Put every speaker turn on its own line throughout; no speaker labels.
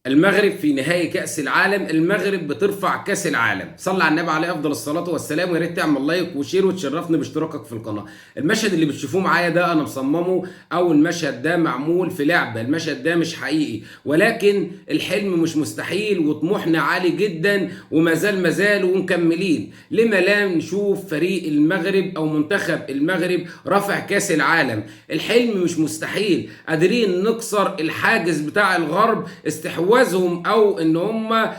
المغرب في نهائي كأس العالم. المغرب بترفع كأس العالم. صلى على النبي عليه افضل الصلاة والسلام، ويا ريت تعمل لايك وشير وتشرفني باشتراكك في القناة. المشهد اللي بتشوفوه معايا ده انا مصممه، او المشهد ده معمول في لعبة. المشهد ده مش حقيقي، ولكن الحلم مش مستحيل وطموحنا عالي جدا وما زال ومكملين. لما لا نشوف فريق المغرب او منتخب المغرب رافع كأس العالم؟ الحلم مش مستحيل، قادرين نكسر الحاجز بتاع الغرب، استحواذهم او ان هم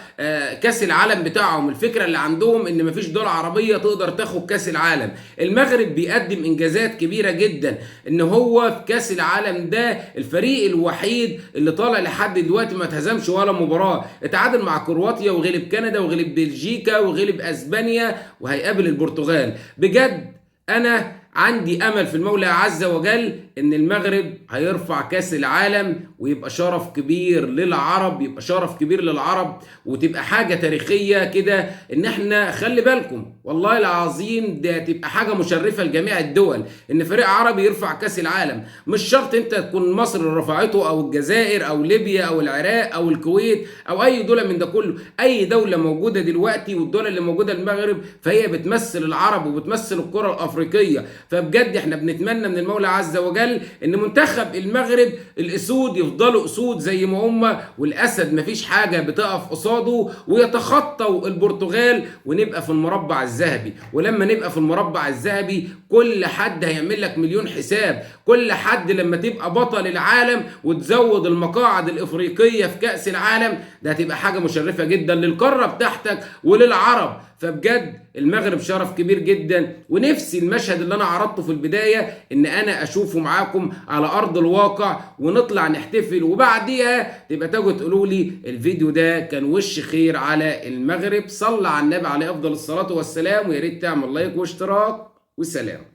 كاس العالم بتاعهم. الفكره اللي عندهم ان مفيش دوله عربيه تقدر تاخد كاس العالم. المغرب بيقدم انجازات كبيره جدا، ان هو في كاس العالم ده الفريق الوحيد اللي طالع لحد دلوقتي ما اتهزمش ولا مباراه. اتعادل مع كرواتيا وغلب كندا وغلب بلجيكا وغلب اسبانيا وهيقابل البرتغال. بجد انا عندي امل في المولى عز وجل ان المغرب هيرفع كاس العالم، ويبقى شرف كبير للعرب، يبقى شرف كبير للعرب، وتبقى حاجة تاريخية كده. ان احنا خلي بالكم والله العظيم ده تبقى حاجة مشرفة لجميع الدول ان فريق عربي يرفع كاس العالم. مش شرط انت تكون مصر اللي رفعته او الجزائر او ليبيا او العراق او الكويت او اي دولة من ده كله. اي دولة موجودة دلوقتي، والدولة اللي موجودة المغرب، فهي بتمثل العرب وبتمثل الكرة الافريقية. فبجد احنا بنتمنى من المولى عز وجل ان منتخب المغرب الاسود يفضلوا اسود زي ما هم، والاسد مفيش حاجه بتقف قصاده، ويتخطوا البرتغال ونبقى في المربع الذهبي. ولما نبقى في المربع الذهبي كل حد هيعمل لك مليون حساب. كل حد لما تبقى بطل العالم وتزود المقاعد الافريقيه في كاس العالم، ده هتبقى حاجه مشرفه جدا للقاره بتاعتك وللعرب. فبجد المغرب شرف كبير جدا، ونفسي المشهد اللي انا عرضته في البدايه ان انا اشوفه معاكم على ارض الواقع، ونطلع نحتفل، وبعديها تبقى تاجوا تقولوا لي الفيديو ده كان وش خير على المغرب. صلى على النبي عليه افضل الصلاه والسلام، ويا ريت تعمل لايك واشتراك، وسلام.